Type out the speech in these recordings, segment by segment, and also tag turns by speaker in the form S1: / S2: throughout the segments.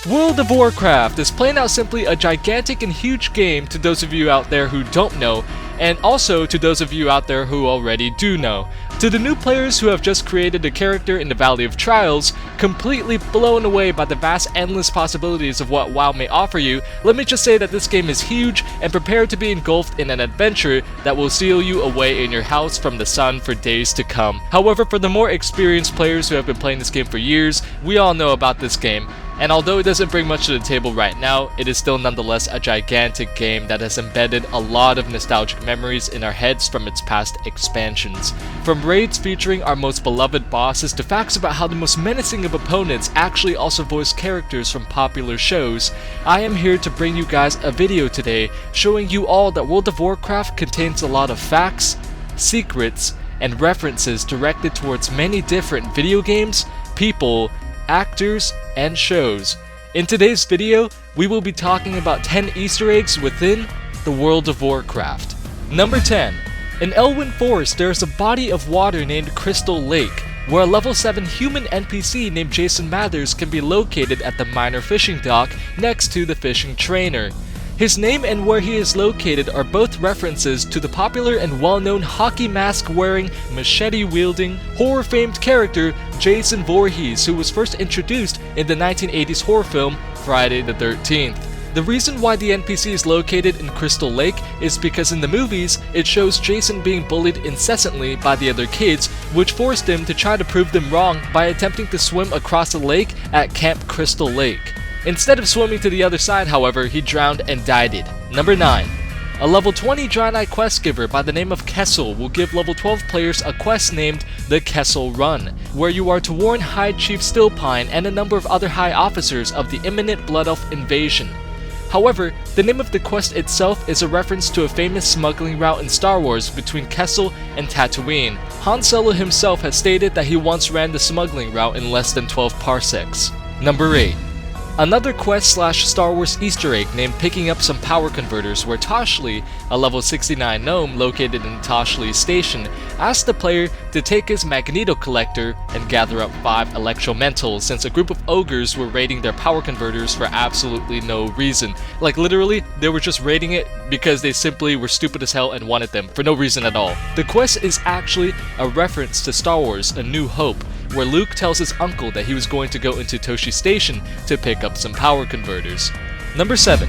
S1: World of Warcraft is plain out simply a gigantic and huge game to those of you out there who don't know, and also to those of you out there who already do know. To the new players who have just created a character in the Valley of Trials, completely blown away by the vast endless possibilities of what WoW may offer you, let me just say that this game is huge and prepare to be engulfed in an adventure that will seal you away in your house from the sun for days to come. However, for the more experienced players who have been playing this game for years, we all know about this game. And although it doesn't bring much to the table right now, it is still nonetheless a gigantic game that has embedded a lot of nostalgic memories in our heads from its past expansions. From raids featuring our most beloved bosses to facts about how the most menacing of opponents actually also voice characters from popular shows, I am here to bring you guys a video today showing you all that World of Warcraft contains a lot of facts, secrets, and references directed towards many different video games, people, actors, and shows. In today's video, we will be talking about 10 Easter eggs within the World of Warcraft. Number 10. In Elwyn Forest, there is a body of water named Crystal Lake, where a level 7 human NPC named Jason Mathers can be located at the minor fishing dock next to the fishing trainer. His name and where he is located are both references to the popular and well-known hockey mask-wearing, machete-wielding, horror-famed character Jason Voorhees, who was first introduced in the 1980s horror film Friday the 13th. The reason why the NPC is located in Crystal Lake is because in the movies, it shows Jason being bullied incessantly by the other kids, which forced him to try to prove them wrong by attempting to swim across the lake at Camp Crystal Lake. Instead of swimming to the other side, however, he drowned and died. Number 9. A level 20 Draenor quest giver by the name of Kessel will give level 12 players a quest named the Kessel Run, where you are to warn High Chief Stillpine and a number of other high officers of the imminent Blood Elf invasion. However, the name of the quest itself is a reference to a famous smuggling route in Star Wars between Kessel and Tatooine. Han Solo himself has stated that he once ran the smuggling route in less than 12 parsecs. Number 8. Another quest/Star Wars Easter egg named Picking Up Some Power Converters, where Toshli, a level 69 gnome located in Toshli Station, asks the player to take his Magneto Collector and gather up 5 Electromentals, since a group of ogres were raiding their power converters for absolutely no reason. Like literally, they were just raiding it because they simply were stupid as hell and wanted them for no reason at all. The quest is actually a reference to Star Wars A New Hope, where Luke tells his uncle that he was going to go into Toshi Station to pick up some power converters. Number 7.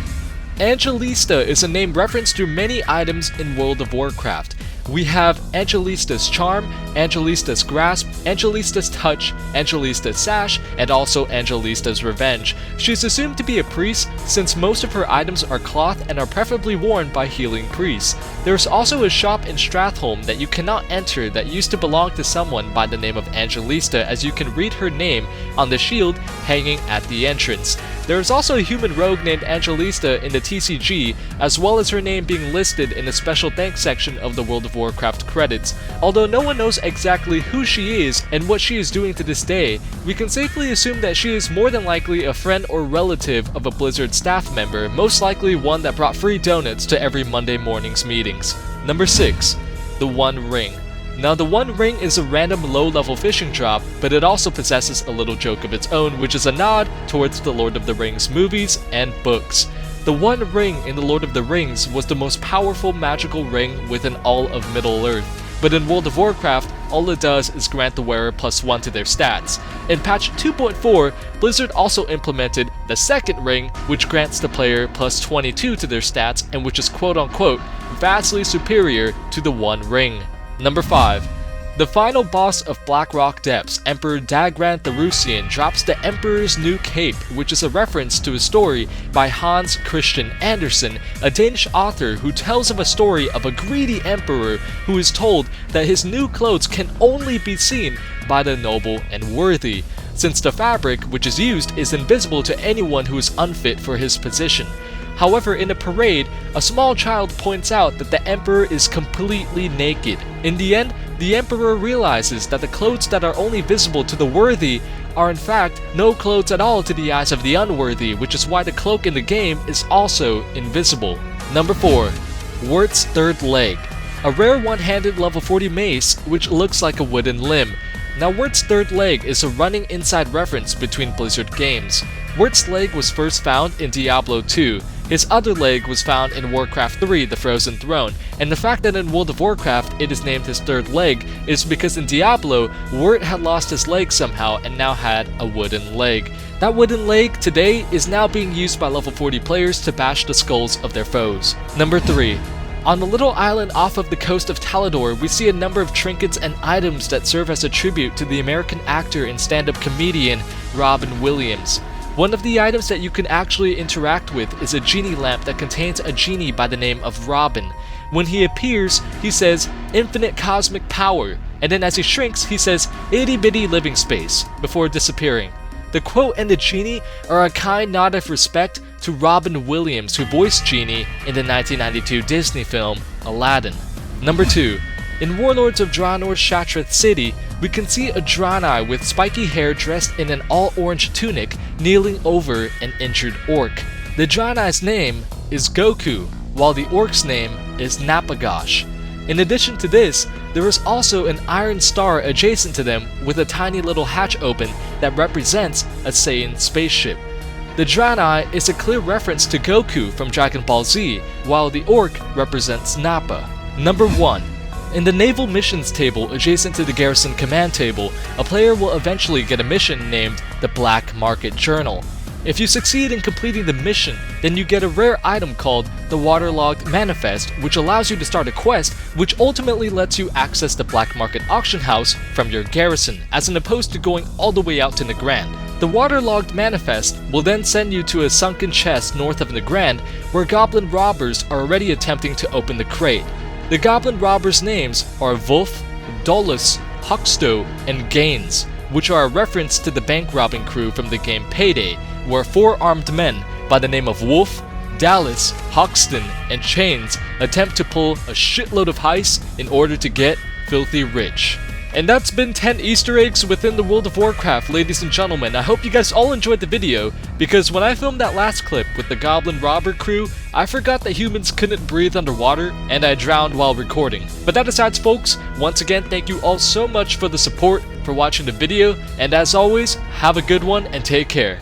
S1: Angelita is a name referenced to many items in World of Warcraft. We have Angelita's Charm, Angelita's Grasp, Angelita's Touch, Angelita's Sash, and also Angelita's Revenge. She is assumed to be a priest since most of her items are cloth and are preferably worn by healing priests. There is also a shop in Stratholme that you cannot enter that used to belong to someone by the name of Angelita, as you can read her name on the shield hanging at the entrance. There is also a human rogue named Angelita in the TCG, as well as her name being listed in the special thanks section of the World of Warcraft credits. Although no one knows exactly who she is and what she is doing to this day, we can safely assume that she is more than likely a friend or relative of a Blizzard staff member, most likely one that brought free donuts to every Monday morning's meetings. Number 6. The One Ring. Now, the One Ring is a random low-level fishing drop, but it also possesses a little joke of its own, which is a nod towards the Lord of the Rings movies and books. The One Ring in the Lord of the Rings was the most powerful magical ring within all of Middle-earth, but in World of Warcraft, all it does is grant the wearer +1 to their stats. In patch 2.4, Blizzard also implemented the second ring, which grants the player +22 to their stats and which is quote-unquote vastly superior to the One Ring. Number 5. The final boss of Blackrock Depths, Emperor Dagran the Rusian, drops the Emperor's New Cape, which is a reference to a story by Hans Christian Andersen, a Danish author who tells of a story of a greedy emperor who is told that his new clothes can only be seen by the noble and worthy, since the fabric which is used is invisible to anyone who is unfit for his position. However, in a parade, a small child points out that the Emperor is completely naked. In the end, the Emperor realizes that the clothes that are only visible to the worthy are in fact no clothes at all to the eyes of the unworthy, which is why the cloak in the game is also invisible. Number 4. Wyrt's Third Leg. A rare one-handed level 40 mace which looks like a wooden limb. Now, Wyrt's Third Leg is a running inside reference between Blizzard games. Wirt's leg was first found in Diablo 2. His other leg was found in Warcraft 3, The Frozen Throne, and the fact that in World of Warcraft it is named his third leg is because in Diablo, Wirt had lost his leg somehow and now had a wooden leg. That wooden leg today is now being used by level 40 players to bash the skulls of their foes. Number 3. On the little island off of the coast of Talador, we see a number of trinkets and items that serve as a tribute to the American actor and stand-up comedian Robin Williams. One of the items that you can actually interact with is a genie lamp that contains a genie by the name of Robin. When he appears, he says, "Infinite cosmic power," and then as he shrinks, he says, "Itty bitty living space," before disappearing. The quote and the genie are a kind nod of respect to Robin Williams, who voiced Genie in the 1992 Disney film Aladdin. Number 2. In Warlords of Draenor's Shattrath City, we can see a Draenor with spiky hair dressed in an all-orange tunic kneeling over an injured orc. The Draenor's name is Goku, while the orc's name is Napagosh. In addition to this, there is also an iron star adjacent to them with a tiny little hatch open that represents a Saiyan spaceship. The Draenor is a clear reference to Goku from Dragon Ball Z, while the orc represents Nappa. Number 1. In the Naval Missions table adjacent to the Garrison Command table, a player will eventually get a mission named the Black Market Journal. If you succeed in completing the mission, then you get a rare item called the Waterlogged Manifest, which allows you to start a quest, which ultimately lets you access the Black Market Auction House from your garrison, as opposed to going all the way out to Nagrand. The Waterlogged Manifest will then send you to a sunken chest north of Nagrand, where goblin robbers are already attempting to open the crate. The goblin robbers' names are Wolf, Dolus, Huxto, and Gaines, which are a reference to the bank robbing crew from the game Payday, where 4 armed men by the name of Wolf, Dallas, Hoxton, and Chains attempt to pull a shitload of heists in order to get filthy rich. And that's been 10 Easter eggs within the World of Warcraft, ladies and gentlemen. I hope you guys all enjoyed the video, because when I filmed that last clip with the Goblin Robber crew, I forgot that humans couldn't breathe underwater, and I drowned while recording. But that aside, folks, once again, thank you all so much for the support, for watching the video, and as always, have a good one and take care.